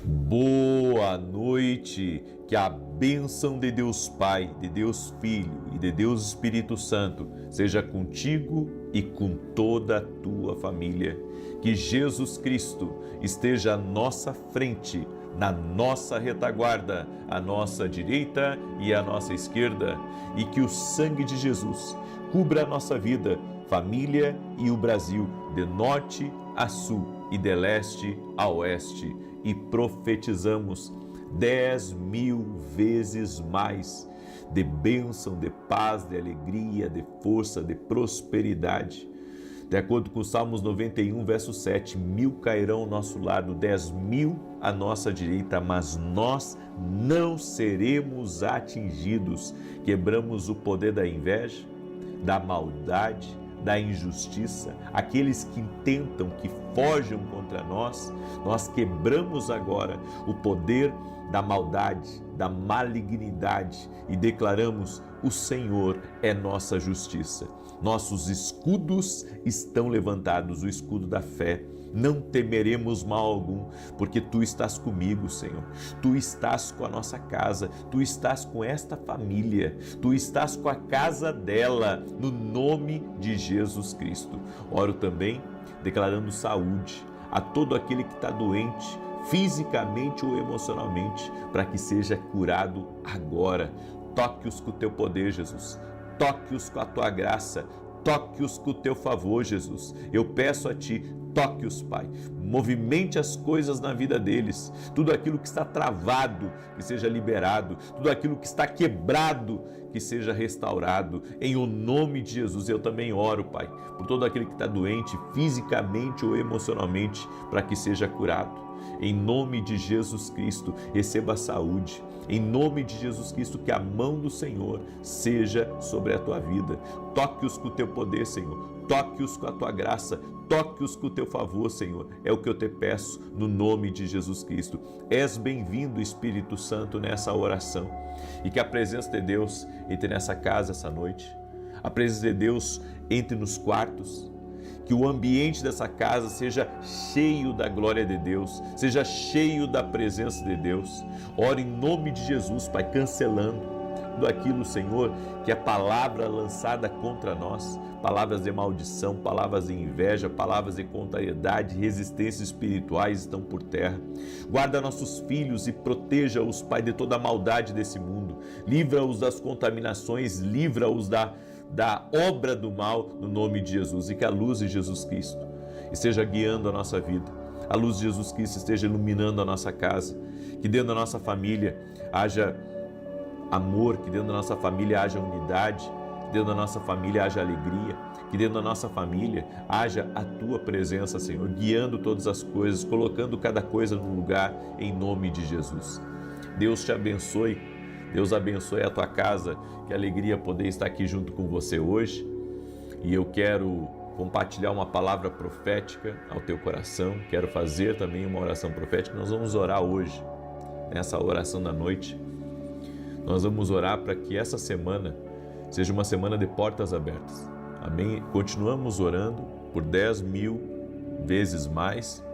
Boa noite, que a bênção de Deus Pai, de Deus Filho e de Deus Espírito Santo seja contigo e com toda a tua família. Que Jesus Cristo esteja à nossa frente, na nossa retaguarda, à nossa direita e à nossa esquerda, e que o sangue de Jesus cubra a nossa vida, família e o Brasil, de norte a sul e de leste a oeste. E profetizamos 10.000 vezes mais de bênção, de paz, de alegria, de força, de prosperidade. De acordo com Salmos 91, verso 7, 1.000 cairão ao nosso lado, 10.000 à nossa direita, mas nós não seremos atingidos. Quebramos o poder da inveja, da maldade, da injustiça, aqueles que tentam, que forjam contra nós. Nós quebramos agora o poder da maldade, da malignidade e declaramos: o Senhor é nossa justiça. Nossos escudos estão levantados, o escudo da fé. Não temeremos mal algum, porque Tu estás comigo, Senhor. Tu estás com a nossa casa, Tu estás com esta família, Tu estás com a casa dela, no nome de Jesus Cristo. Oro também declarando saúde a todo aquele que está doente, fisicamente ou emocionalmente, para que seja curado agora. Toque-os com o Teu poder, Jesus. Toque-os com a Tua graça. Toque-os com o Teu favor, Jesus. Eu peço a Ti, toque-os, Pai. Movimente as coisas na vida deles. Tudo aquilo que está travado, que seja liberado. Tudo aquilo que está quebrado, que seja restaurado. Em o nome de Jesus, eu também oro, Pai, por todo aquele que está doente, fisicamente ou emocionalmente, para que seja curado. Em nome de Jesus Cristo, receba a saúde. Em nome de Jesus Cristo, que a mão do Senhor seja sobre a tua vida. Toque-os com o Teu poder, Senhor. Toque-os com a Tua graça. Toque-os com o Teu favor, Senhor. É o que eu te peço, no nome de Jesus Cristo. És bem-vindo, Espírito Santo, nessa oração. E que a presença de Deus entre nessa casa essa noite. A presença de Deus entre nos quartos. Que o ambiente dessa casa seja cheio da glória de Deus, seja cheio da presença de Deus. Oro em nome de Jesus, Pai, cancelando tudo aquilo, Senhor, que é palavra lançada contra nós, palavras de maldição, palavras de inveja, palavras de contrariedade, resistências espirituais estão por terra. Guarda nossos filhos e proteja-os, Pai, de toda a maldade desse mundo. Livra-os das contaminações, livra-os da obra do mal, no nome de Jesus. E que a luz de Jesus Cristo esteja guiando a nossa vida, a luz de Jesus Cristo esteja iluminando a nossa casa, que dentro da nossa família haja amor, que dentro da nossa família haja unidade, que dentro da nossa família haja alegria, que dentro da nossa família haja a Tua presença, Senhor, guiando todas as coisas, colocando cada coisa no lugar, em nome de Jesus. Deus te abençoe. Deus abençoe a tua casa, que alegria poder estar aqui junto com você hoje. E eu quero compartilhar uma palavra profética ao teu coração, quero fazer também uma oração profética. Nós vamos orar hoje, nessa oração da noite. Nós vamos orar para que essa semana seja uma semana de portas abertas. Amém? Continuamos orando por 10.000 vezes mais,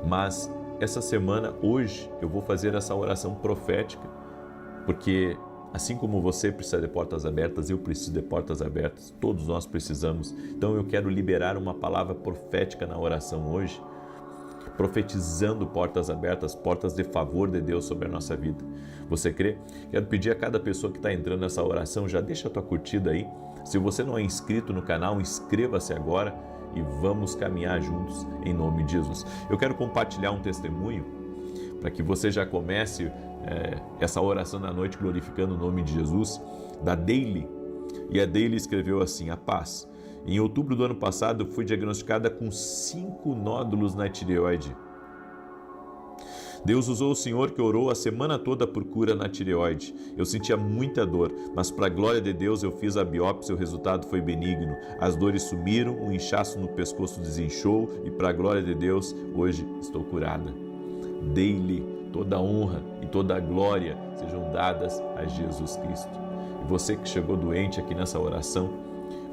mas essa semana, hoje, eu vou fazer essa oração profética, porque assim como você precisa de portas abertas, eu preciso de portas abertas, todos nós precisamos. Então eu quero liberar uma palavra profética na oração hoje, profetizando portas abertas, portas de favor de Deus sobre a nossa vida. Você crê? Quero pedir a cada pessoa que está entrando nessa oração, já deixa a tua curtida aí. Se você não é inscrito no canal, inscreva-se agora e vamos caminhar juntos em nome de Jesus. Eu quero compartilhar um testemunho para que você já comece essa oração da noite glorificando o nome de Jesus, da Daily. E a Daily escreveu assim: a paz. Em outubro do ano passado, eu fui diagnosticada com 5 nódulos na tireoide. Deus usou o Senhor que orou a semana toda por cura na tireoide. Eu sentia muita dor, mas para a glória de Deus eu fiz a biópsia e o resultado foi benigno. As dores sumiram, o inchaço no pescoço desinchou e para a glória de Deus, hoje estou curada. Daily, toda a honra e toda a glória sejam dadas a Jesus Cristo. E você que chegou doente aqui nessa oração,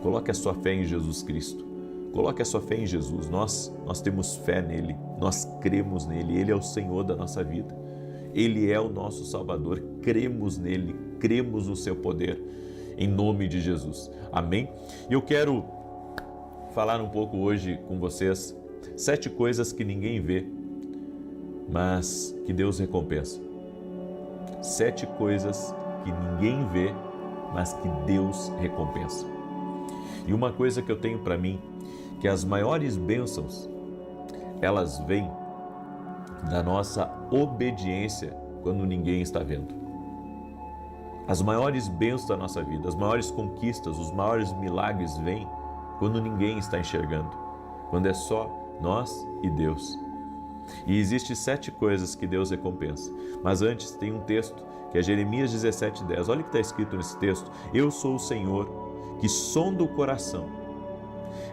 coloque a sua fé em Jesus Cristo. Coloque a sua fé em Jesus. Nós temos fé nele. nós cremos nele, ele é o Senhor da nossa vida, ele é o nosso Salvador, cremos nele, cremos no seu poder, em nome de Jesus, amém? E eu quero falar um pouco hoje com vocês 7 coisas que ninguém vê, mas que Deus recompensa. 7 coisas que ninguém vê, mas que Deus recompensa. E uma coisa que eu tenho para mim, que as maiores bênçãos, elas vêm da nossa obediência quando ninguém está vendo. As maiores bênçãos da nossa vida, as maiores conquistas, os maiores milagres vêm quando ninguém está enxergando, quando é só nós e Deus. E existem 7 coisas que Deus recompensa. Mas antes tem um texto que é Jeremias 17:10. Olha o que está escrito nesse texto. Eu sou o Senhor que sonda o coração,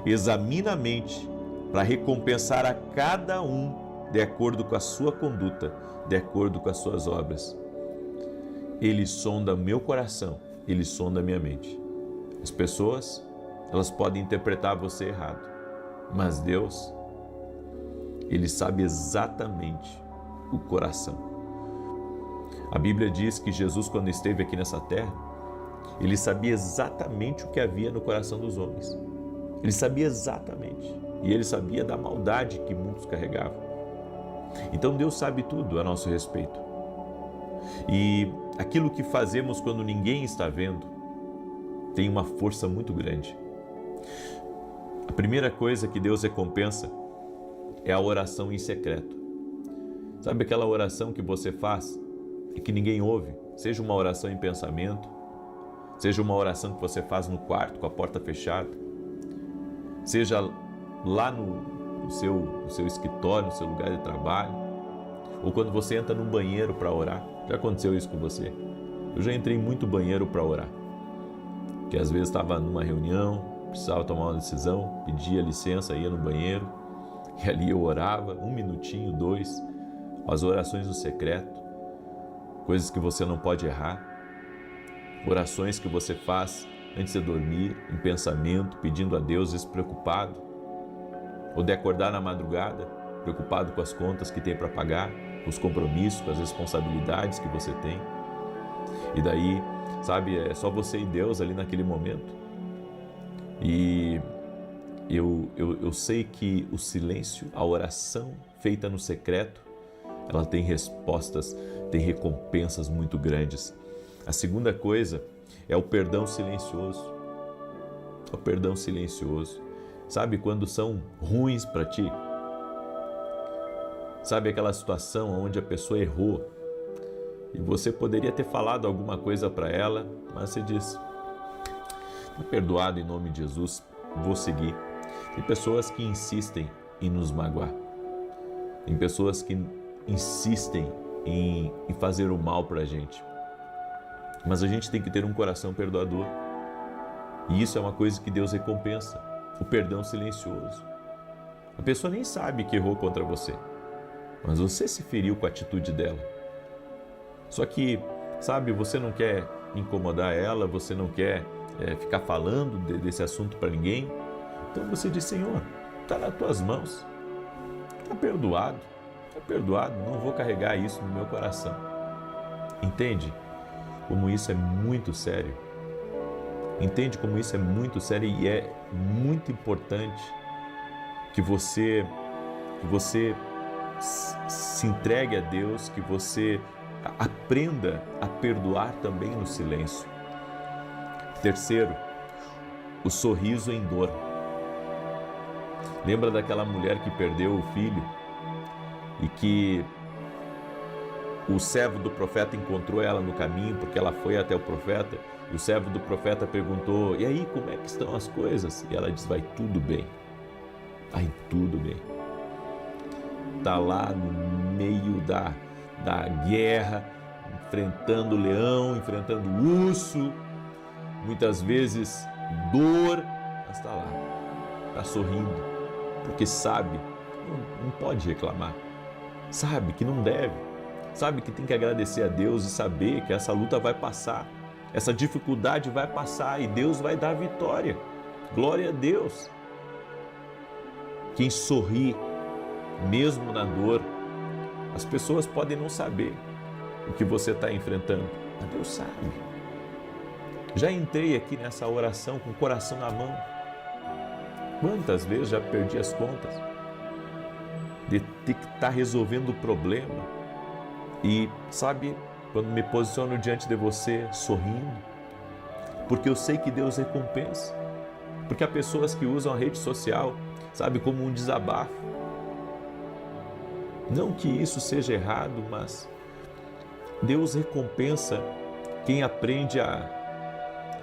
examina a mente para recompensar a cada um de acordo com a sua conduta, de acordo com as suas obras. Ele sonda meu coração, ele sonda minha mente. As pessoas, elas podem interpretar você errado, mas Deus, ele sabe exatamente o coração. A Bíblia diz que Jesus, quando esteve aqui nessa terra, ele sabia exatamente o que havia no coração dos homens. Ele sabia exatamente. E ele sabia da maldade que muitos carregavam. Então Deus sabe tudo a nosso respeito. E aquilo que fazemos quando ninguém está vendo tem uma força muito grande. A primeira coisa que Deus recompensa é a oração em secreto. Sabe aquela oração que você faz e que ninguém ouve? Seja uma oração em pensamento, seja uma oração que você faz no quarto com a porta fechada, seja lá no seu escritório, no seu lugar de trabalho, ou quando você entra num banheiro para orar. Já aconteceu isso com você? Eu já entrei em muito banheiro para orar, que às vezes estava numa reunião, precisava tomar uma decisão, pedia licença, ia no banheiro, e ali eu orava, 1 minutinho, 2, as orações no secreto, coisas que você não pode errar, orações que você faz antes de dormir, em pensamento, pedindo a Deus, despreocupado, ou de acordar na madrugada, preocupado com as contas que tem para pagar, com os compromissos, com as responsabilidades que você tem. E daí, sabe, é só você e Deus ali naquele momento. E eu sei que o silêncio, a oração feita no secreto, ela tem respostas, tem recompensas muito grandes. A segunda coisa é o perdão silencioso. O perdão silencioso. Sabe quando são ruins para ti? Sabe aquela situação onde a pessoa errou e você poderia ter falado alguma coisa para ela, mas você diz: "Está perdoado em nome de Jesus, vou seguir". Tem pessoas que insistem em nos magoar. Tem pessoas que insistem em fazer o mal para a gente. Mas a gente tem que ter um coração perdoador. E isso é uma coisa que Deus recompensa, o perdão silencioso. A pessoa nem sabe que errou contra você, mas você se feriu com a atitude dela. Só que, sabe, você não quer incomodar ela, você não quer ficar falando desse assunto para ninguém. Então você diz: Senhor, está nas tuas mãos, está perdoado, não vou carregar isso no meu coração. Entende como isso é muito sério? Entende como isso é muito sério e é muito importante que você se entregue a Deus, que você aprenda a perdoar também no silêncio. Terceiro, o sorriso em dor. Lembra daquela mulher que perdeu o filho e que o servo do profeta encontrou ela no caminho porque ela foi até o profeta, e o servo do profeta perguntou: "E aí, como é que estão as coisas?" E ela diz: "Vai tudo bem, vai tudo bem." Está lá no meio da guerra, enfrentando o leão, enfrentando o urso, muitas vezes dor, mas está lá, está sorrindo, porque sabe, não pode reclamar, sabe que não deve, sabe que tem que agradecer a Deus e saber que essa luta vai passar, essa dificuldade vai passar e Deus vai dar vitória. Glória a Deus. Quem sorri mesmo na dor. As pessoas podem não saber o que você está enfrentando, mas Deus sabe. Já entrei aqui nessa oração com o coração na mão. Quantas vezes já perdi as contas de ter que estar resolvendo o problema e, sabe, quando me posiciono diante de você sorrindo, porque eu sei que Deus recompensa, porque há pessoas que usam a rede social, sabe, como um desabafo. Não que isso seja errado, mas Deus recompensa quem aprende a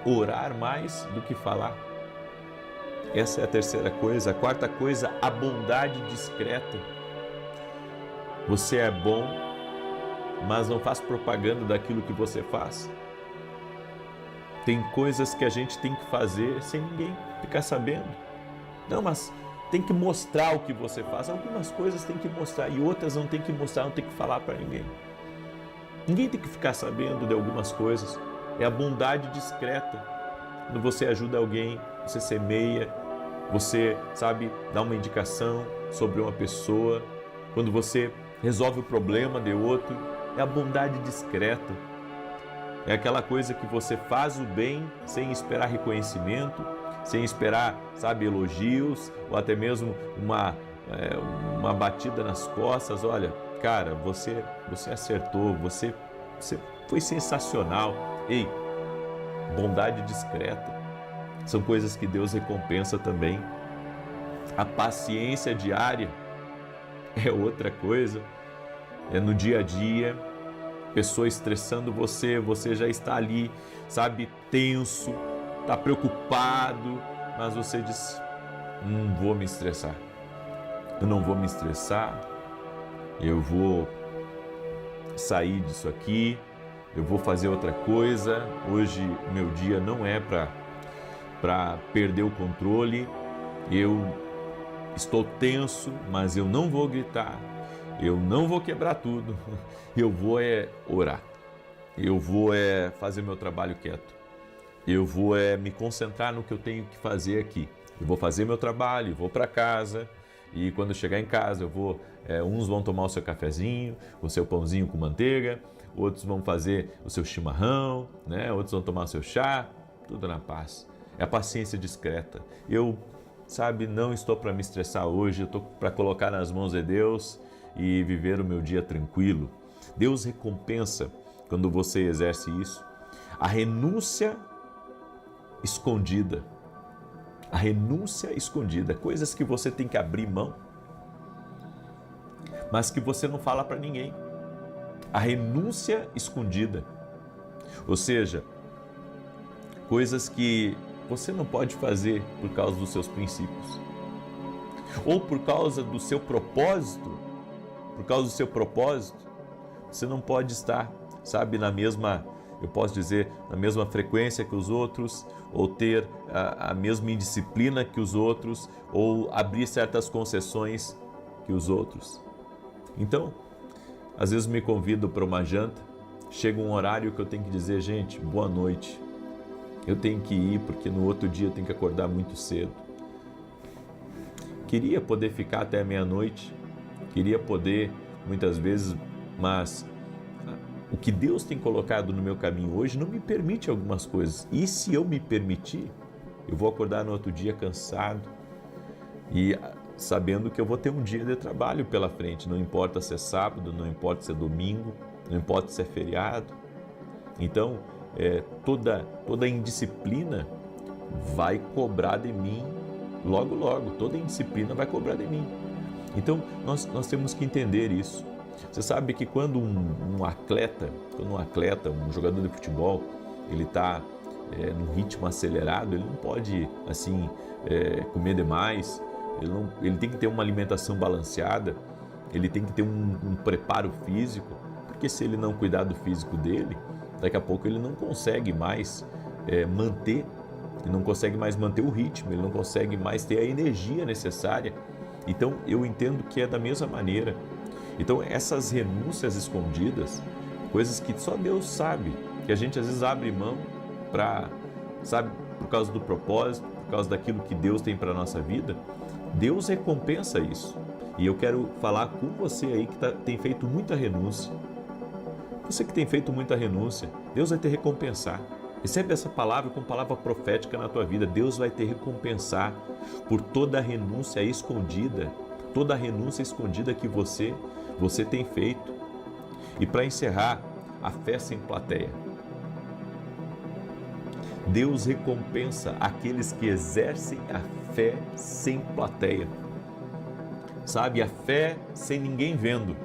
orar mais do que falar. Essa é a terceira coisa. A quarta coisa, a bondade discreta. Você é bom, mas não faz propaganda daquilo que você faz. Tem coisas que a gente tem que fazer sem ninguém ficar sabendo. Não, mas tem que mostrar o que você faz. Algumas coisas tem que mostrar e outras não tem que mostrar, não tem que falar para ninguém. Ninguém tem que ficar sabendo de algumas coisas. É a bondade discreta. Quando você ajuda alguém, você semeia, você, sabe, dá uma indicação sobre uma pessoa. Quando você resolve o problema de outro, é a bondade discreta. É aquela coisa que você faz o bem sem esperar reconhecimento, sem esperar, sabe, elogios ou até mesmo uma batida nas costas. Olha, cara, você acertou, você foi sensacional. Ei, bondade discreta. São coisas que Deus recompensa também. A paciência diária é outra coisa. É no dia a dia, pessoa estressando você, você já está ali, sabe, tenso, está preocupado, mas você diz, não vou me estressar. Eu não vou me estressar, eu vou sair disso aqui, eu vou fazer outra coisa. Hoje meu dia não é para perder o controle. Eu estou tenso, mas eu não vou gritar, eu não vou quebrar tudo, eu vou orar, eu vou fazer meu trabalho quieto, eu vou me concentrar no que eu tenho que fazer aqui. Eu vou fazer meu trabalho, vou para casa e quando chegar em casa eu vou, uns vão tomar o seu cafezinho, o seu pãozinho com manteiga, outros vão fazer o seu chimarrão, né? Outros vão tomar o seu chá, tudo na paz. É a paciência discreta. Eu, sabe, não estou para me estressar hoje, eu estou para colocar nas mãos de Deus e viver o meu dia tranquilo. Deus recompensa quando você exerce isso. A renúncia escondida. A renúncia escondida, coisas que você tem que abrir mão, mas que você não fala para ninguém. A renúncia escondida, ou seja, coisas que você não pode fazer por causa dos seus princípios, ou por causa do seu propósito. Por causa do seu propósito, você não pode estar, sabe, na mesma, eu posso dizer, na mesma frequência que os outros, ou ter a mesma indisciplina que os outros, ou abrir certas concessões que os outros. Então, às vezes me convido para uma janta, chega um horário que eu tenho que dizer, gente, boa noite. Eu tenho que ir porque no outro dia eu tenho que acordar muito cedo. Queria poder ficar até meia-noite, queria poder, muitas vezes, mas o que Deus tem colocado no meu caminho hoje não me permite algumas coisas. E se eu me permitir, eu vou acordar no outro dia cansado e sabendo que eu vou ter um dia de trabalho pela frente. Não importa se é sábado, não importa se é domingo, não importa se é feriado. Então, toda indisciplina vai cobrar de mim logo, logo. Toda indisciplina vai cobrar de mim. Então, nós temos que entender isso. Você sabe que quando um atleta, um jogador de futebol, ele está num ritmo acelerado, ele não pode, assim, comer demais, ele tem que ter uma alimentação balanceada, ele tem que ter um preparo físico, porque se ele não cuidar do físico dele, daqui a pouco ele não consegue mais manter o ritmo, ele não consegue mais ter a energia necessária. Então, eu entendo que é da mesma maneira. Então, essas renúncias escondidas, coisas que só Deus sabe, que a gente às vezes abre mão por causa do propósito, por causa daquilo que Deus tem para a nossa vida, Deus recompensa isso. E eu quero falar com você aí que tem feito muita renúncia. Você que tem feito muita renúncia, Deus vai te recompensar. Recebe essa palavra como palavra profética na tua vida. Deus vai te recompensar por toda a renúncia escondida, toda a renúncia escondida que você tem feito. E para encerrar, a fé sem plateia. Deus recompensa aqueles que exercem a fé sem plateia. Sabe, a fé sem ninguém vendo.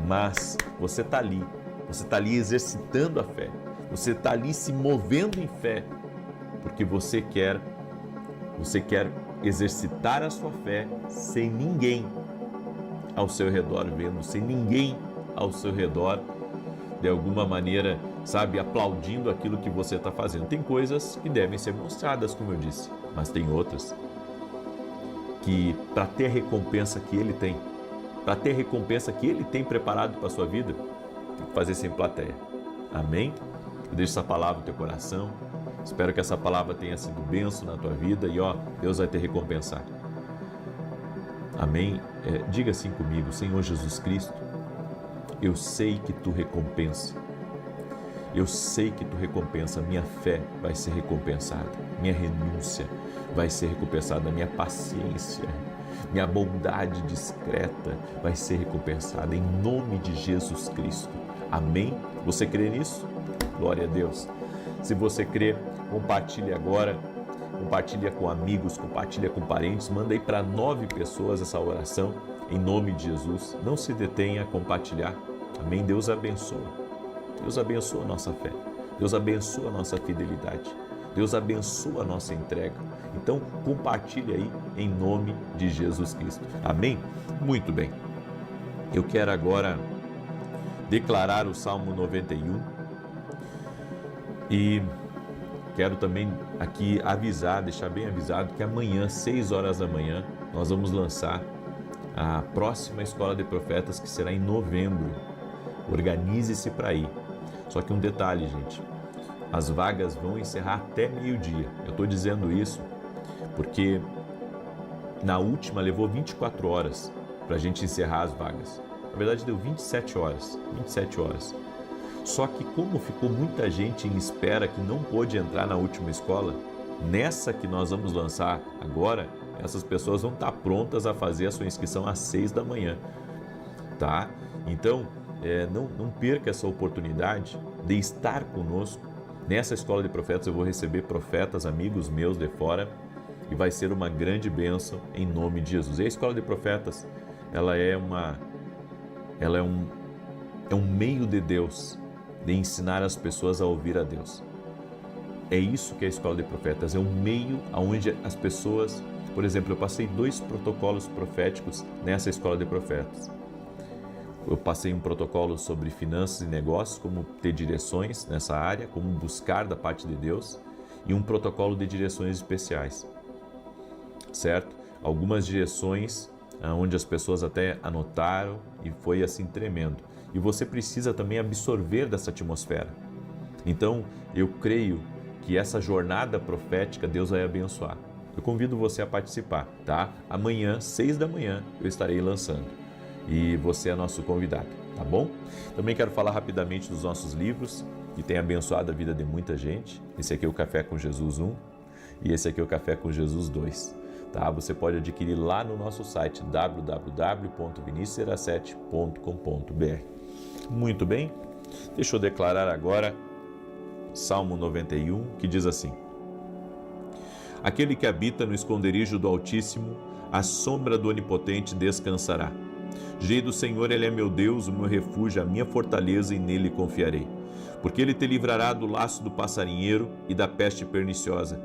Mas você está ali exercitando a fé. Você está ali se movendo em fé, porque você quer exercitar a sua fé sem ninguém ao seu redor vendo, sem ninguém ao seu redor, de alguma maneira, sabe, aplaudindo aquilo que você está fazendo. Tem coisas que devem ser mostradas, como eu disse, mas tem outras que, para ter a recompensa que Ele tem, para ter a recompensa que Ele tem preparado para a sua vida, tem que fazer sem plateia. Amém? Eu deixo essa palavra no teu coração. Espero que essa palavra tenha sido bênção na tua vida e Deus vai te recompensar. Amém? Diga assim comigo: Senhor Jesus Cristo, eu sei que Tu recompensa. Eu sei que Tu recompensa. Minha fé vai ser recompensada. Minha renúncia vai ser recompensada. Minha paciência, minha bondade discreta vai ser recompensada em nome de Jesus Cristo. Amém? Você crê nisso? Glória a Deus. Se você crê, compartilhe agora, compartilha com amigos, compartilha com parentes, manda aí para 9 pessoas essa oração, em nome de Jesus. Não se detenha a compartilhar. Amém? Deus abençoa. Deus abençoa a nossa fé. Deus abençoa a nossa fidelidade. Deus abençoa a nossa entrega. Então, compartilhe aí em nome de Jesus Cristo. Amém? Muito bem. Eu quero agora declarar o Salmo 91 e quero também aqui avisar, deixar bem avisado que amanhã, 6 horas da manhã, nós vamos lançar a próxima Escola de Profetas, que será em novembro. Organize-se para ir. Só que um detalhe, gente, as vagas vão encerrar até meio-dia. Eu estou dizendo isso porque na última levou 24 horas para a gente encerrar as vagas. Na verdade deu 27 horas. Só que como ficou muita gente em espera que não pôde entrar na última escola, nessa que nós vamos lançar agora, essas pessoas vão estar prontas a fazer a sua inscrição às 6 da manhã, tá? Então, não perca essa oportunidade de estar conosco. Nessa Escola de Profetas eu vou receber profetas, amigos meus de fora, e vai ser uma grande bênção em nome de Jesus. E a Escola de Profetas, ela é um meio de Deus de ensinar as pessoas a ouvir a Deus. É isso que é a Escola de Profetas, é um meio onde as pessoas, por exemplo, eu passei 2 protocolos proféticos nessa Escola de Profetas. Eu passei um protocolo sobre finanças e negócios, como ter direções nessa área, como buscar da parte de Deus, e um protocolo de direções especiais, certo? Algumas direções onde as pessoas até anotaram e foi assim tremendo. E você precisa também absorver dessa atmosfera. Então, eu creio que essa jornada profética Deus vai abençoar. Eu convido você a participar, tá? Amanhã, 6 da manhã, eu estarei lançando. E você é nosso convidado, tá bom? Também quero falar rapidamente dos nossos livros, que tem abençoado a vida de muita gente. Esse aqui é o Café com Jesus 1 e esse aqui é o Café com Jesus 2. Tá? Você pode adquirir lá no nosso site www.vinicius07.com.br. Muito bem, deixa eu declarar agora Salmo 91, que diz assim: Aquele que habita no esconderijo do Altíssimo, à sombra do Onipotente descansará. Direi do Senhor, Ele é meu Deus, o meu refúgio, a minha fortaleza, e nele confiarei. Porque Ele te livrará do laço do passarinheiro e da peste perniciosa.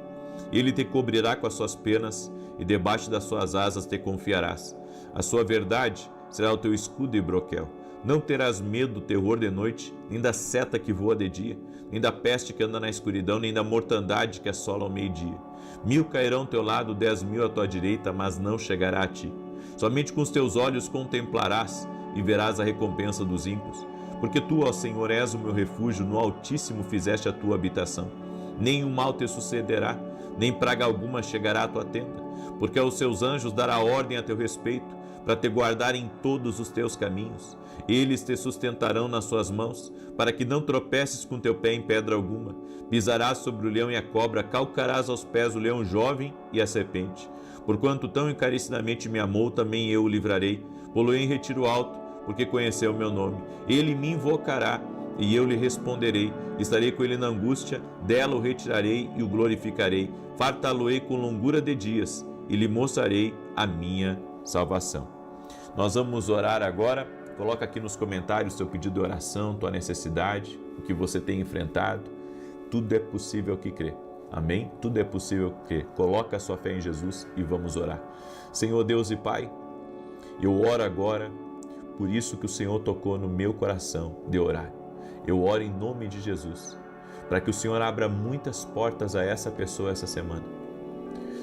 Ele te cobrirá com as suas penas, e debaixo das suas asas te confiarás. A sua verdade será o teu escudo e broquel. Não terás medo do terror de noite, nem da seta que voa de dia, nem da peste que anda na escuridão, nem da mortandade que assola ao meio-dia. 1000 cairão ao teu lado, 10.000 à tua direita, mas não chegará a ti. Somente com os teus olhos contemplarás e verás a recompensa dos ímpios. Porque tu, ó Senhor, és o meu refúgio, no Altíssimo fizeste a tua habitação. Nenhum mal te sucederá, nem praga alguma chegará à tua tenda. Porque aos seus anjos dará ordem a teu respeito, para te guardar em todos os teus caminhos. Eles te sustentarão nas suas mãos, para que não tropeces com teu pé em pedra alguma. Pisarás sobre o leão e a cobra, calcarás aos pés o leão jovem e a serpente. Porquanto tão encarecidamente me amou, também eu o livrarei. Pô-lo em retiro alto, porque conheceu o meu nome. Ele me invocará, e eu lhe responderei. Estarei com ele na angústia, dela o retirarei e o glorificarei. Fartá-lo-ei com longura de dias, e lhe mostrarei a minha salvação. Nós vamos orar agora. Coloca aqui nos comentários seu pedido de oração, tua necessidade, o que você tem enfrentado. Tudo é possível que crê. Amém? Tudo é possível que crê. Coloca a sua fé em Jesus e vamos orar. Senhor Deus e Pai, eu oro agora por isso que o Senhor tocou no meu coração de orar. Eu oro em nome de Jesus, para que o Senhor abra muitas portas a essa pessoa essa semana.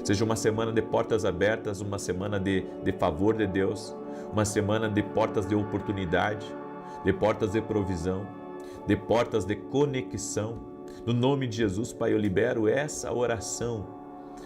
Seja uma semana de portas abertas, uma semana de favor de Deus, uma semana de portas de oportunidade, de portas de provisão, de portas de conexão. No nome de Jesus, Pai, eu libero essa oração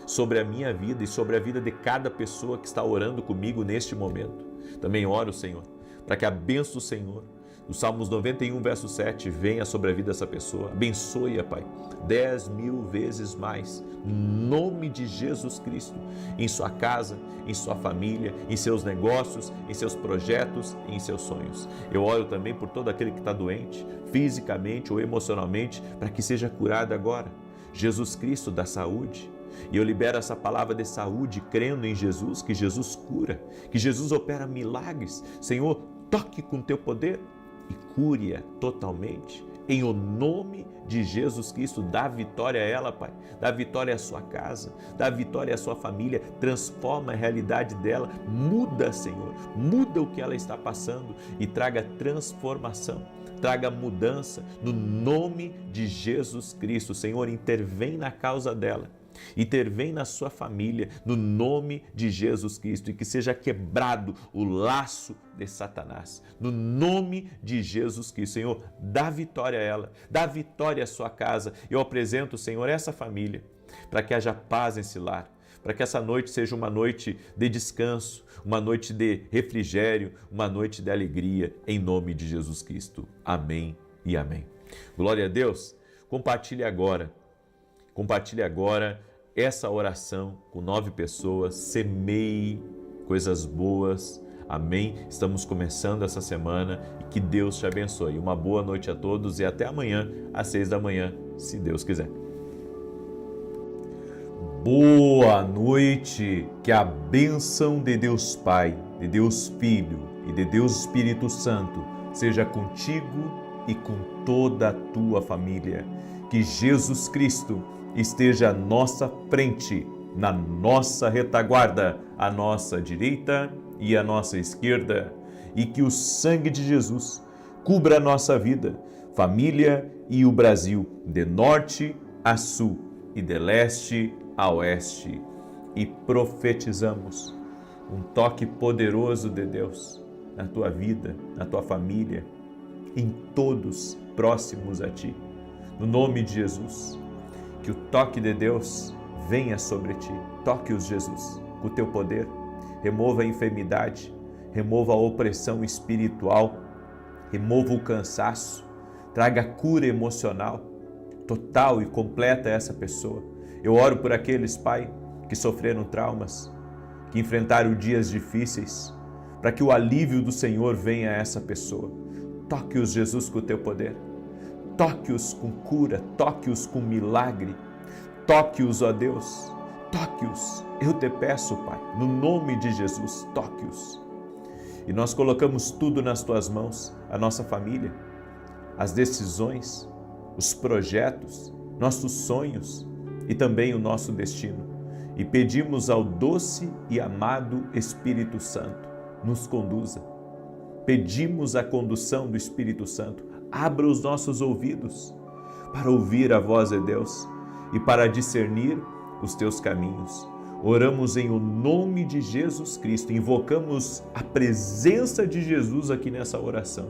sobre a minha vida e sobre a vida de cada pessoa que está orando comigo neste momento. Também oro, Senhor, para que a bênção do Senhor, o Salmos 91, verso 7, venha sobre a vida dessa pessoa. Abençoe-a, Pai, 10.000 vezes mais, no nome de Jesus Cristo, em sua casa, em sua família, em seus negócios, em seus projetos, em seus sonhos. Eu oro também por todo aquele que está doente, fisicamente ou emocionalmente, para que seja curado agora. Jesus Cristo dá saúde. E eu libero essa palavra de saúde, crendo em Jesus, que Jesus cura, que Jesus opera milagres. Senhor, toque com teu poder e cure-a totalmente. Em o nome de Jesus Cristo, dá vitória a ela, Pai. Dá vitória à sua casa, dá vitória à sua família, transforma a realidade dela. Muda, Senhor, muda o que ela está passando e traga transformação, traga mudança no nome de Jesus Cristo. Senhor, intervém na causa dela. Intervém na sua família, no nome de Jesus Cristo, e que seja quebrado o laço de Satanás, no nome de Jesus Cristo. Senhor, dá vitória a ela, dá vitória à sua casa. Eu apresento, Senhor, essa família, para que haja paz nesse lar, para que essa noite seja uma noite de descanso, uma noite de refrigério, uma noite de alegria, em nome de Jesus Cristo. Amém e amém. Glória a Deus. Compartilhe agora essa oração com 9 pessoas, semeie coisas boas, amém? Estamos começando essa semana e que Deus te abençoe. Uma boa noite a todos e até amanhã, às 6 da manhã, se Deus quiser. Boa noite, que a bênção de Deus Pai, de Deus Filho e de Deus Espírito Santo seja contigo e com toda a tua família. Que Jesus Cristo esteja à nossa frente, na nossa retaguarda, à nossa direita e à nossa esquerda, e que o sangue de Jesus cubra a nossa vida, família e o Brasil, de norte a sul e de leste a oeste. E profetizamos um toque poderoso de Deus na tua vida, na tua família, em todos próximos a ti. No nome de Jesus, que o toque de Deus venha sobre ti. Toque-os, Jesus, com o teu poder. Remova a enfermidade, remova a opressão espiritual, remova o cansaço, traga cura emocional total e completa a essa pessoa. Eu oro por aqueles, Pai, que sofreram traumas, que enfrentaram dias difíceis, para que o alívio do Senhor venha a essa pessoa. Toque-os, Jesus, com o teu poder. Toque-os com cura, toque-os com milagre, toque-os, ó Deus, toque-os. Eu te peço, Pai, no nome de Jesus, toque-os. E nós colocamos tudo nas tuas mãos, a nossa família, as decisões, os projetos, nossos sonhos e também o nosso destino. E pedimos ao doce e amado Espírito Santo, nos conduza. Pedimos a condução do Espírito Santo. Abra os nossos ouvidos para ouvir a voz de Deus e para discernir os teus caminhos. Oramos em o nome de Jesus Cristo, invocamos a presença de Jesus aqui nessa oração.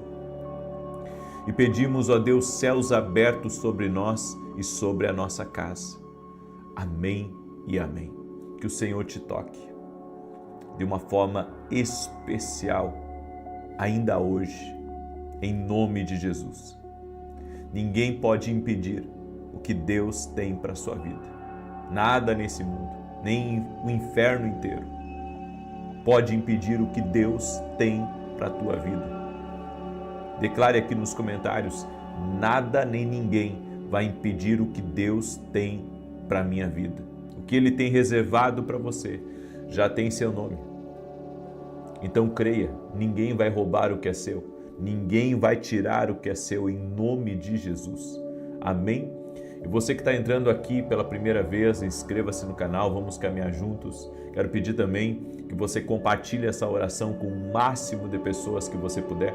E pedimos, ó Deus, céus abertos sobre nós e sobre a nossa casa. Amém e amém. Que o Senhor te toque. de uma forma especial, ainda hoje, em nome de Jesus. Ninguém pode impedir o que Deus tem para a sua vida. Nada nesse mundo, nem o inferno inteiro, pode impedir o que Deus tem para a tua vida. Declare aqui nos comentários: nada nem ninguém vai impedir o que Deus tem para a minha vida. O que Ele tem reservado para você já tem seu nome. Então creia, ninguém vai roubar o que é seu, ninguém vai tirar o que é seu, em nome de Jesus. Amém? E você que está entrando aqui pela primeira vez, inscreva-se no canal, vamos caminhar juntos. Quero pedir também que você compartilhe essa oração com o máximo de pessoas que você puder.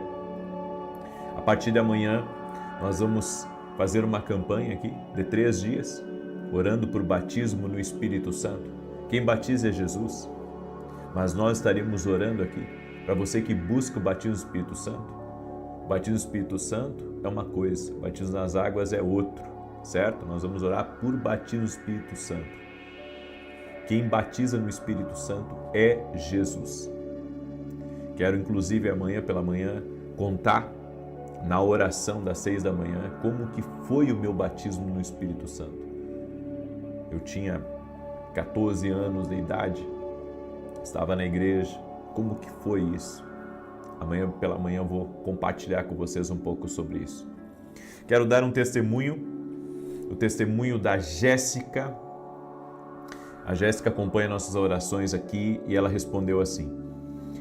A partir de amanhã, nós vamos fazer uma campanha aqui de 3 dias, orando por batismo no Espírito Santo. Quem batiza é Jesus, mas nós estaremos orando aqui para você que busca o batismo do Espírito Santo. O batismo do Espírito Santo é uma coisa, o batismo nas águas é outro, certo? Nós vamos orar por batismo do Espírito Santo. Quem batiza no Espírito Santo é Jesus. Quero inclusive amanhã pela manhã contar na oração das 6 da manhã como que foi o meu batismo no Espírito Santo. Eu tinha 14 anos de idade, estava na igreja. Como que foi isso? Amanhã pela manhã eu vou compartilhar com vocês um pouco sobre isso. Quero dar um testemunho, o testemunho da Jéssica. A Jéssica acompanha nossas orações aqui e ela respondeu assim: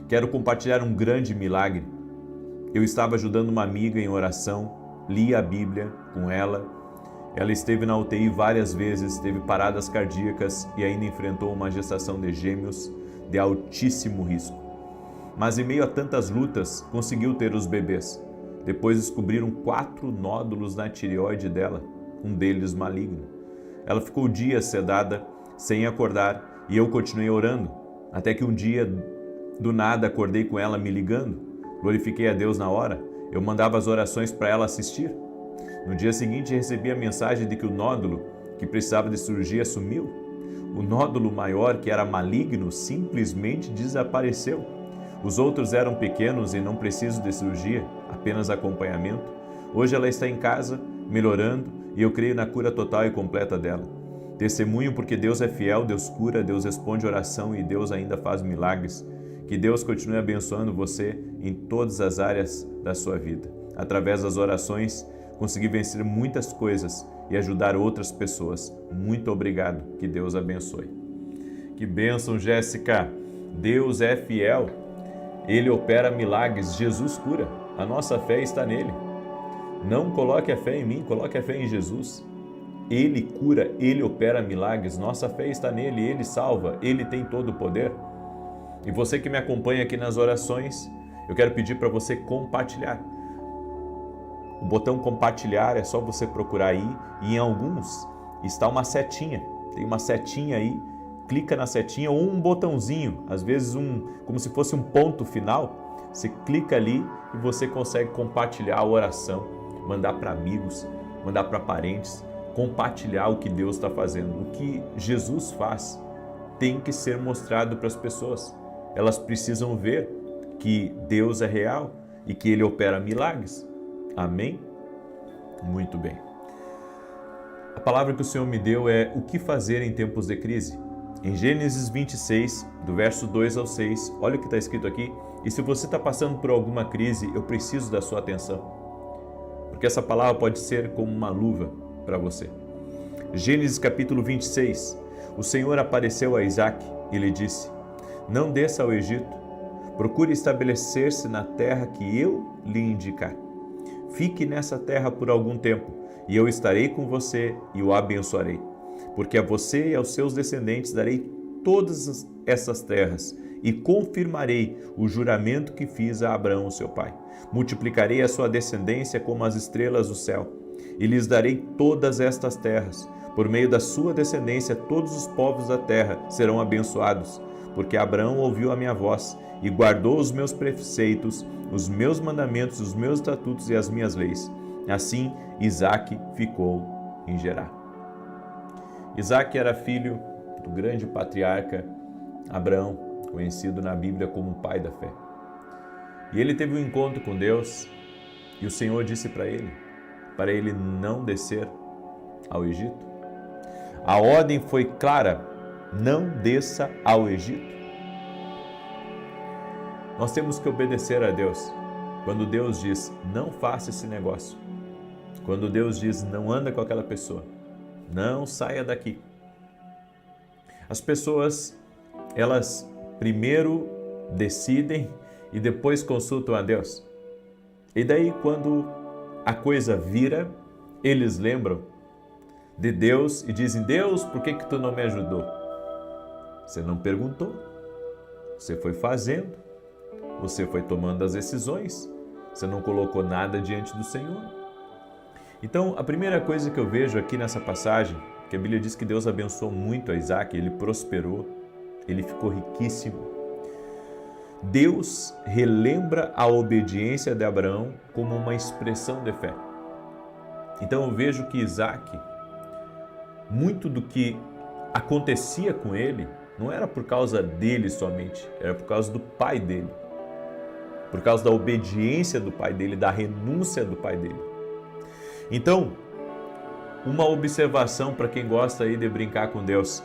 quero compartilhar um grande milagre. Eu estava ajudando uma amiga em oração, li a Bíblia com ela. Ela esteve na UTI várias vezes, teve paradas cardíacas e ainda enfrentou uma gestação de gêmeos de altíssimo risco. Mas em meio a tantas lutas, conseguiu ter os bebês. Depois descobriram 4 nódulos na tireoide dela, um deles maligno. Ela ficou dias sedada, sem acordar, e eu continuei orando, até que um dia, do nada, acordei com ela me ligando. Glorifiquei a Deus na hora, eu mandava as orações para ela assistir. No dia seguinte recebi a mensagem de que o nódulo que precisava de cirurgia sumiu. O nódulo maior, que era maligno, simplesmente desapareceu. Os outros eram pequenos e não precisam de cirurgia, apenas acompanhamento. Hoje ela está em casa, melhorando, e eu creio na cura total e completa dela. Testemunho porque Deus é fiel, Deus cura, Deus responde oração e Deus ainda faz milagres. Que Deus continue abençoando você em todas as áreas da sua vida. Através das orações, consegui vencer muitas coisas e ajudar outras pessoas. Muito obrigado. Que Deus abençoe. Que bênção, Jéssica. Deus é fiel. Ele opera milagres. Jesus cura. A nossa fé está nele. Não coloque a fé em mim, coloque a fé em Jesus. Ele cura, Ele opera milagres. Nossa fé está nele, Ele salva, Ele tem todo o poder. E você que me acompanha aqui nas orações, eu quero pedir para você compartilhar. O botão compartilhar é só você procurar aí, e em alguns está uma setinha. Tem uma setinha aí, clica na setinha ou um botãozinho, às vezes como se fosse um ponto final. Você clica ali e você consegue compartilhar a oração, mandar para amigos, mandar para parentes, compartilhar o que Deus está fazendo. O que Jesus faz tem que ser mostrado para as pessoas. Elas precisam ver que Deus é real e que Ele opera milagres. Amém? Muito bem. A palavra que o Senhor me deu é o que fazer em tempos de crise. Em Gênesis 26, do verso 2 ao 6, olha o que está escrito aqui. E se você está passando por alguma crise, eu preciso da sua atenção, porque essa palavra pode ser como uma luva para você. Gênesis capítulo 26. O Senhor apareceu a Isaque e lhe disse: não desça ao Egito, procure estabelecer-se na terra que eu lhe indicar. Fique nessa terra por algum tempo, e eu estarei com você e o abençoarei. Porque a você e aos seus descendentes darei todas essas terras, e confirmarei o juramento que fiz a Abraão, seu pai. Multiplicarei a sua descendência como as estrelas do céu, e lhes darei todas estas terras. Por meio da sua descendência, todos os povos da terra serão abençoados, porque Abraão ouviu a minha voz e guardou os meus preceitos, os meus mandamentos, os meus estatutos e as minhas leis. Assim, Isaque ficou em Gerar. Isaque era filho do grande patriarca Abraão. conhecido na Bíblia como o pai da fé. E ele teve um encontro com Deus e o Senhor disse para ele não descer ao Egito. A ordem foi clara: não desça ao Egito. Nós temos que obedecer a Deus. Quando Deus diz, não faça esse negócio. Quando Deus diz, não anda com aquela pessoa. Não saia daqui. As pessoas, elas primeiro decidem e depois consultam a Deus. E daí, quando a coisa vira, eles lembram de Deus e dizem, Deus, por que tu não me ajudou? Você não perguntou, você foi fazendo, você foi tomando as decisões, você não colocou nada diante do Senhor. Então, a primeira coisa que eu vejo aqui nessa passagem, que a Bíblia diz que Deus abençoou muito a Isaac, ele prosperou, ele ficou riquíssimo. Deus relembra a obediência de Abraão como uma expressão de fé. Então eu vejo que Isaac, muito do que acontecia com ele, não era por causa dele somente, era por causa do pai dele. Por causa da obediência do pai dele, da renúncia do pai dele. Então, uma observação para quem gosta aí de brincar com Deus: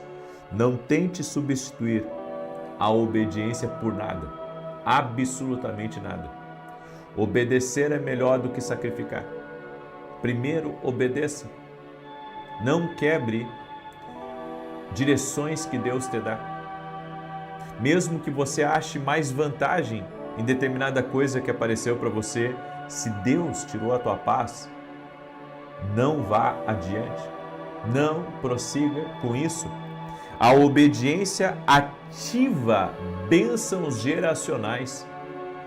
não tente substituir a obediência por nada, absolutamente nada. Obedecer é melhor do que sacrificar. Primeiro, obedeça. Não quebre direções que Deus te dá. Mesmo que você ache mais vantagem em determinada coisa que apareceu para você, se Deus tirou a tua paz, não vá adiante, não prossiga com isso. A obediência ativa bênçãos geracionais.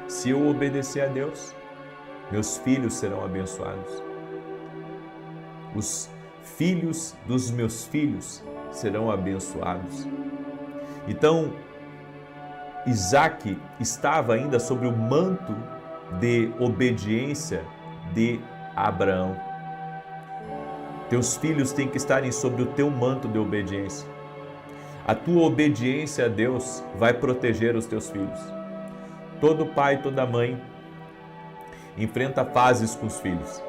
Se eu obedecer a Deus, meus filhos serão abençoados. Os filhos dos meus filhos serão abençoados. Então, Isaac estava ainda sobre o manto de obediência de Abraão. Teus filhos têm que estarem sobre o teu manto de obediência. A tua obediência a Deus vai proteger os teus filhos. Todo pai, toda mãe enfrenta fases com os filhos.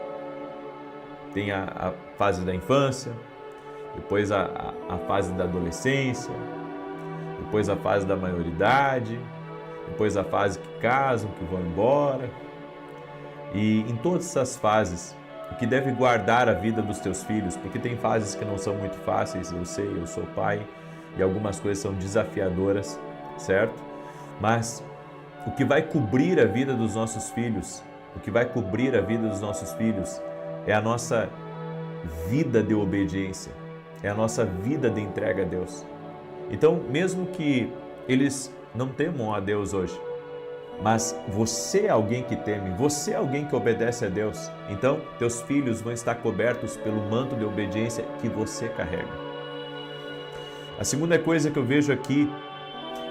Tem a fase da infância, depois a fase da adolescência, depois a fase da maioridade, depois a fase que casam, que vão embora. E em todas essas fases, o que deve guardar a vida dos teus filhos, porque tem fases que não são muito fáceis, eu sei, eu sou pai, e algumas coisas são desafiadoras, certo? Mas o que vai cobrir a vida dos nossos filhos, é a nossa vida de obediência, é a nossa vida de entrega a Deus. Então, mesmo que eles não temam a Deus hoje, mas você é alguém que teme, você é alguém que obedece a Deus, então teus filhos vão estar cobertos pelo manto de obediência que você carrega. A segunda coisa que eu vejo aqui,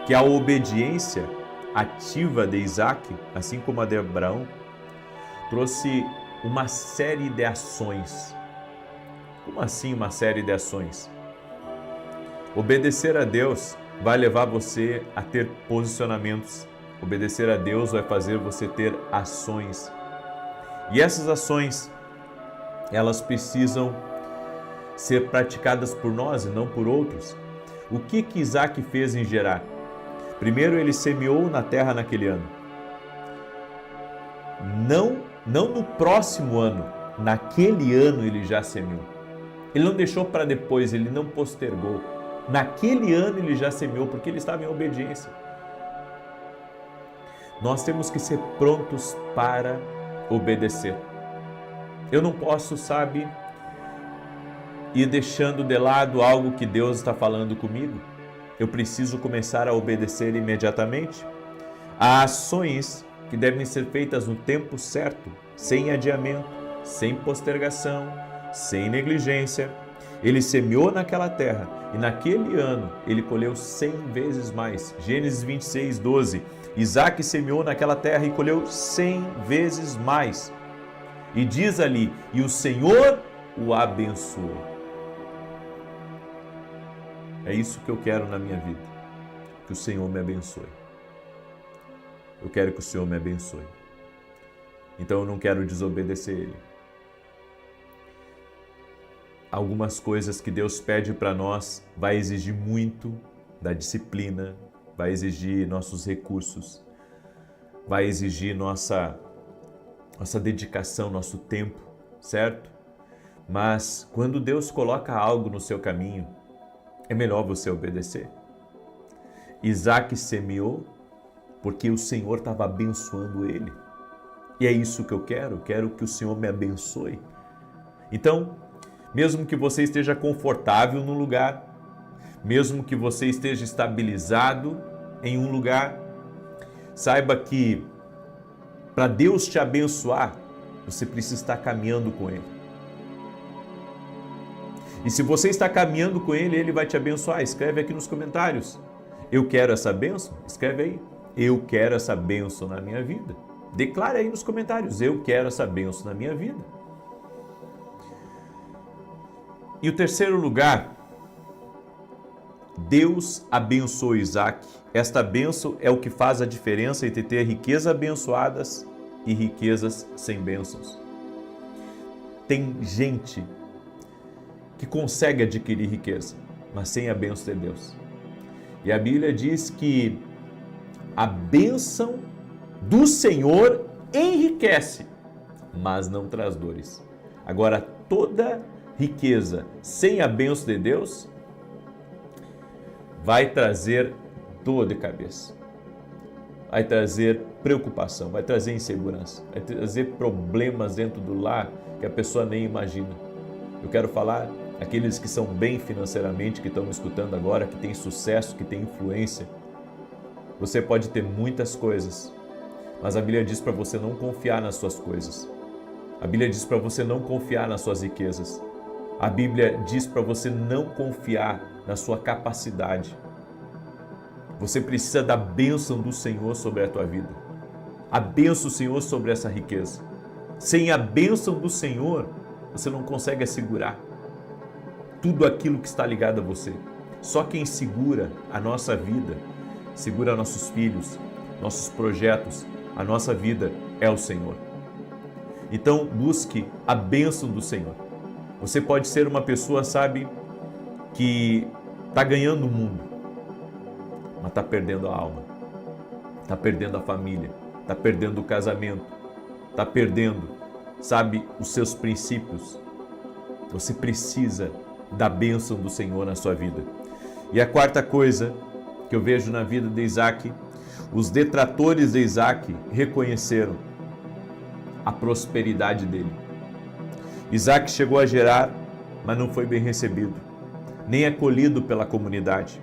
que a obediência ativa de Isaac, assim como a de Abraão, trouxe uma série de ações. Como assim uma série de ações? Obedecer a Deus vai levar você a ter posicionamentos. Obedecer a Deus vai fazer você ter ações. E essas ações, elas precisam ser praticadas por nós e não por outros. O que Isaac fez em Gerar? Primeiro, ele semeou na terra naquele ano. Não no próximo ano, naquele ano ele já semeou. Ele não deixou para depois, ele não postergou. Naquele ano ele já semeou, porque ele estava em obediência. Nós temos que ser prontos para obedecer. Eu não posso, ir deixando de lado algo que Deus está falando comigo. Eu preciso começar a obedecer imediatamente. Há ações que devem ser feitas no tempo certo, sem adiamento, sem postergação, sem negligência. Ele semeou naquela terra e naquele ano ele colheu 100 vezes mais. Gênesis 26, 12. Isaac semeou naquela terra e colheu 100 vezes mais. E diz ali, e o Senhor o abençoou. É isso que eu quero na minha vida. que o Senhor me abençoe. Eu quero que o Senhor me abençoe. Então eu não quero desobedecer Ele. Algumas coisas que Deus pede para nós vai exigir muito da disciplina, vai exigir nossos recursos, vai exigir nossa dedicação, nosso tempo, certo? Mas quando Deus coloca algo no seu caminho, é melhor você obedecer. Isaac semeou porque o Senhor estava abençoando ele. E é isso que eu quero que o Senhor me abençoe. Então, mesmo que você esteja confortável num lugar, mesmo que você esteja estabilizado em um lugar, saiba que para Deus te abençoar, você precisa estar caminhando com Ele. E se você está caminhando com Ele, Ele vai te abençoar. Escreve aqui nos comentários. Eu quero essa bênção? Escreve aí. Eu quero essa bênção na minha vida. Declare aí nos comentários. Eu quero essa bênção na minha vida. E o terceiro lugar, Deus abençoou Isaac. Esta bênção é o que faz a diferença entre ter riquezas abençoadas e riquezas sem bênçãos. Tem gente que consegue adquirir riqueza, mas sem a bênção de Deus. E a Bíblia diz que a bênção do Senhor enriquece, mas não traz dores. Agora, toda riqueza sem a bênção de Deus vai trazer dor de cabeça, vai trazer preocupação, vai trazer insegurança, vai trazer problemas dentro do lar que a pessoa nem imagina. Eu quero falar aqueles que são bem financeiramente, que estão me escutando agora, que têm sucesso, que têm influência. Você pode ter muitas coisas, mas a Bíblia diz para você não confiar nas suas coisas. A Bíblia diz para você não confiar nas suas riquezas. A Bíblia diz para você não confiar na sua capacidade. Você precisa da bênção do Senhor sobre a tua vida. A bênção do Senhor sobre essa riqueza. Sem a bênção do Senhor, você não consegue assegurar tudo aquilo que está ligado a você. Só quem segura a nossa vida, segura nossos filhos, nossos projetos, a nossa vida é o Senhor. Então busque a bênção do Senhor. Você pode ser uma pessoa, sabe, que está ganhando o mundo, mas está perdendo a alma, está perdendo a família, está perdendo o casamento, está perdendo, sabe, os seus princípios. Você precisa da bênção do Senhor na sua vida. E a quarta coisa que eu vejo na vida de Isaac, os detratores de Isaac reconheceram a prosperidade dele. Isaac chegou a gerar, mas não foi bem recebido, nem acolhido pela comunidade.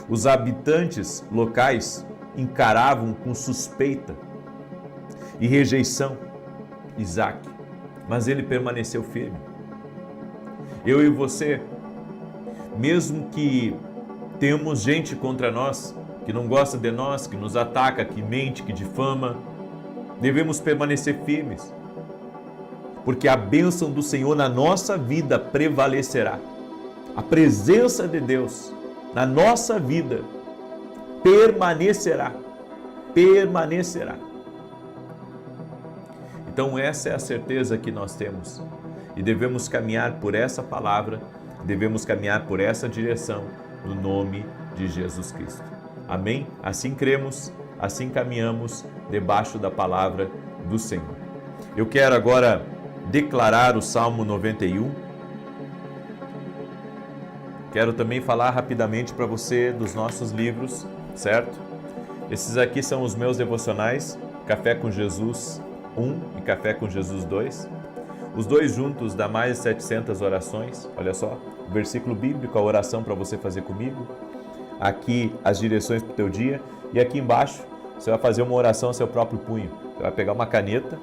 Os habitantes locais encaravam com suspeita e rejeição Isaac, mas ele permaneceu firme. Eu e você, mesmo que temos gente contra nós, que não gosta de nós, que nos ataca, que mente, que difama, devemos permanecer firmes, porque a bênção do Senhor na nossa vida prevalecerá. A presença de Deus na nossa vida permanecerá. Permanecerá. Então essa é a certeza que nós temos e devemos caminhar por essa palavra, devemos caminhar por essa direção no nome de Jesus Cristo. Amém? Assim cremos, assim caminhamos debaixo da palavra do Senhor. Eu quero agora declarar o Salmo 91. Quero também falar rapidamente para você dos nossos livros, certo? Esses aqui são os meus devocionais, Café com Jesus 1 e Café com Jesus 2. Os dois juntos dá mais de 700 orações, olha só, o versículo bíblico, a oração para você fazer comigo, aqui as direções para o teu dia, e aqui embaixo você vai fazer uma oração a seu próprio punho. Você vai pegar uma caneta,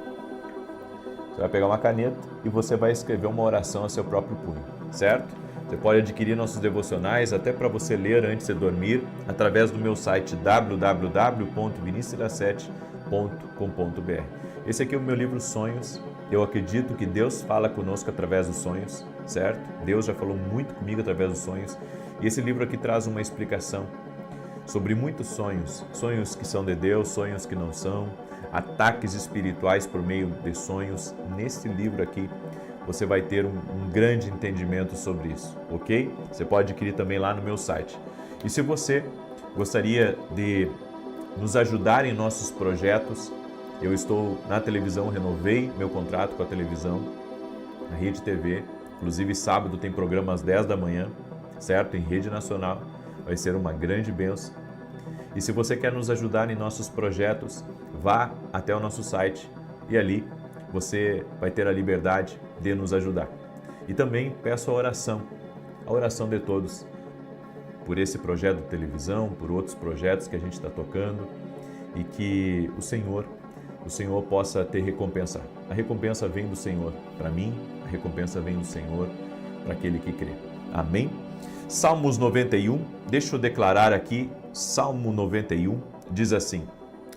e você vai escrever uma oração a seu próprio punho, certo? Você pode adquirir nossos devocionais até para você ler antes de dormir, através do meu site www.vinicius7.com.br. Esse aqui é o meu livro Sonhos. Eu acredito que Deus fala conosco através dos sonhos, certo? Deus já falou muito comigo através dos sonhos. E esse livro aqui traz uma explicação sobre muitos sonhos, sonhos que são de Deus, sonhos que não são, ataques espirituais por meio de sonhos. Nesse livro aqui, você vai ter um grande entendimento sobre isso, ok? Você pode adquirir também lá no meu site. E se você gostaria de nos ajudar em nossos projetos, eu estou na televisão, renovei meu contrato com a televisão, a Rede TV, inclusive sábado tem programa às 10 da manhã, certo? Em rede nacional, vai ser uma grande bênção. E se você quer nos ajudar em nossos projetos, vá até o nosso site e ali você vai ter a liberdade de nos ajudar. E também peço a oração de todos, por esse projeto de televisão, por outros projetos que a gente está tocando e que o Senhor possa ter recompensa. A recompensa vem do Senhor para mim, a recompensa vem do Senhor para aquele que crê. Amém? Salmos 91, deixa eu declarar aqui, Salmo 91 diz assim: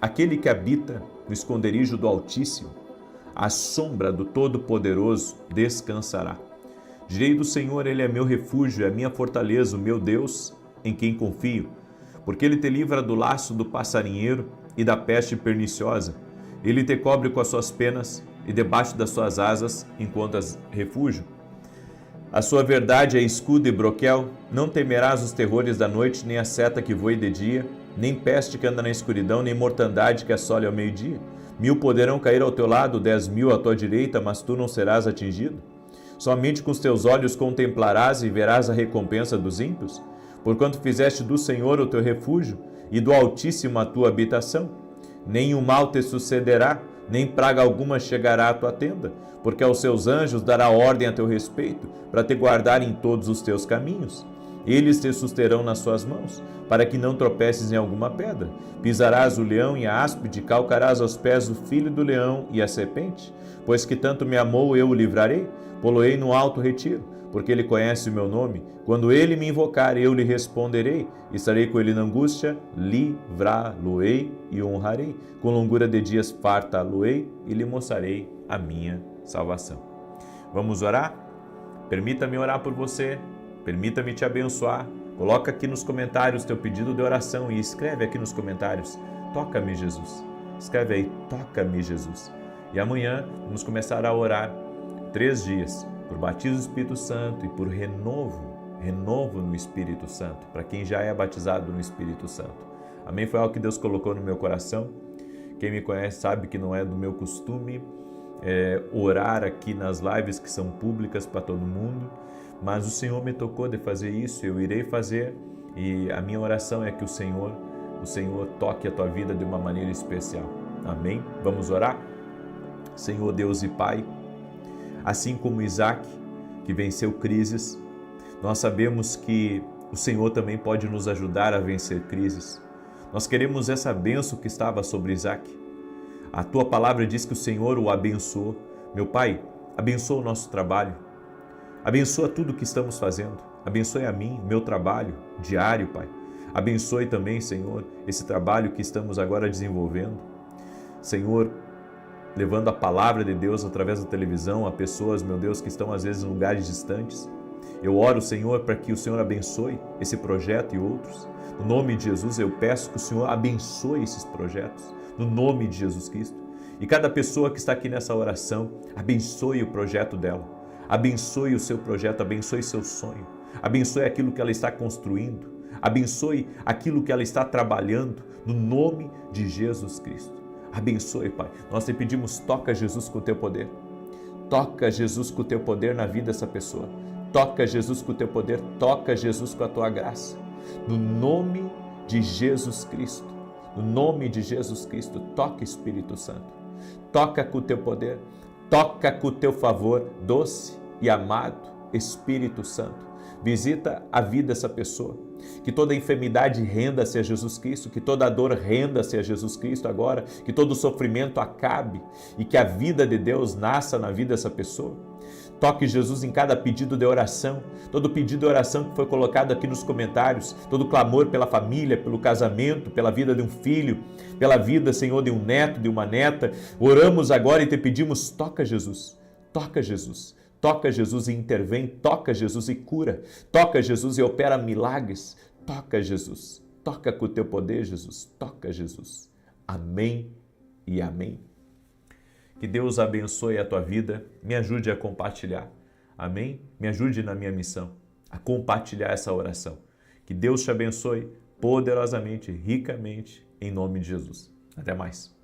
aquele que habita no esconderijo do Altíssimo, à sombra do Todo-Poderoso descansará. Direi do Senhor, Ele é meu refúgio, é a minha fortaleza, o meu Deus, em quem confio. Porque Ele te livra do laço do passarinheiro e da peste perniciosa. Ele te cobre com as suas penas e debaixo das suas asas encontras refúgio. A sua verdade é escudo e broquel, não temerás os terrores da noite, nem a seta que voe de dia, nem peste que anda na escuridão, nem mortandade que assole ao meio-dia. 1000 poderão cair ao teu lado, 10.000 à tua direita, mas tu não serás atingido. Somente com os teus olhos contemplarás e verás a recompensa dos ímpios, porquanto fizeste do Senhor o teu refúgio e do Altíssimo a tua habitação. Nenhum mal te sucederá, nem praga alguma chegará à tua tenda, porque aos seus anjos dará ordem a teu respeito, para te guardar em todos os teus caminhos. Eles te susterão nas suas mãos, para que não tropeces em alguma pedra. Pisarás o leão e a áspide, calcarás aos pés o filho do leão e a serpente. Pois que tanto me amou, eu o livrarei, poloei no alto retiro, porque ele conhece o meu nome. Quando ele me invocar, eu lhe responderei. Estarei com ele na angústia, livrá-lo-ei e honrarei. Com longura de dias fartá-lo-ei e lhe mostrarei a minha salvação. Vamos orar? Permita-me orar por você, permita-me te abençoar. Coloca aqui nos comentários teu pedido de oração e escreve aqui nos comentários: toca-me, Jesus. Escreve aí: toca-me, Jesus. E amanhã vamos começar a orar 3 dias por batismo do Espírito Santo e por renovo no Espírito Santo, para quem já é batizado no Espírito Santo. Amém? Foi algo que Deus colocou no meu coração. Quem me conhece sabe que não é do meu costume orar aqui nas lives que são públicas para todo mundo, mas o Senhor me tocou de fazer isso, eu irei fazer, e a minha oração é que o Senhor toque a tua vida de uma maneira especial. Amém? Vamos orar? Senhor Deus e Pai, assim como Isaac, que venceu crises, nós sabemos que o Senhor também pode nos ajudar a vencer crises. Nós queremos essa bênção que estava sobre Isaac. A tua palavra diz que o Senhor o abençoou. Meu Pai, abençoa o nosso trabalho. Abençoa tudo o que estamos fazendo. Abençoe a mim, meu trabalho diário, Pai. Abençoe também, Senhor, esse trabalho que estamos agora desenvolvendo. Senhor, levando a palavra de Deus através da televisão a pessoas, meu Deus, que estão às vezes em lugares distantes. Eu oro, Senhor, para que o Senhor abençoe esse projeto e outros. No nome de Jesus, eu peço que o Senhor abençoe esses projetos, no nome de Jesus Cristo. E cada pessoa que está aqui nessa oração, abençoe o projeto dela, abençoe o seu projeto, abençoe seu sonho, abençoe aquilo que ela está construindo, abençoe aquilo que ela está trabalhando, no nome de Jesus Cristo. Abençoe, Pai. Nós te pedimos, toca Jesus com o teu poder. Toca Jesus com o teu poder na vida dessa pessoa. Toca Jesus com o teu poder. Toca Jesus com a tua graça. No nome de Jesus Cristo. No nome de Jesus Cristo. Toca, Espírito Santo. Toca com o teu poder. Toca com o teu favor, doce e amado Espírito Santo. Visita a vida dessa pessoa. Que toda enfermidade renda-se a Jesus Cristo, que toda dor renda-se a Jesus Cristo agora, que todo sofrimento acabe e que a vida de Deus nasça na vida dessa pessoa. Toque Jesus em cada pedido de oração, todo pedido de oração que foi colocado aqui nos comentários, todo clamor pela família, pelo casamento, pela vida de um filho, pela vida, Senhor, de um neto, de uma neta. Oramos agora e te pedimos, toca Jesus, toca Jesus. Toca Jesus e intervém, toca Jesus e cura, toca Jesus e opera milagres, toca Jesus, Toca com o teu poder, Jesus. Toca, Jesus. Amém e amém. Que Deus abençoe a tua vida. Me ajude a compartilhar. Amém? Me ajude na minha missão, a compartilhar essa oração. Que Deus te abençoe poderosamente, ricamente, em nome de Jesus. Até mais.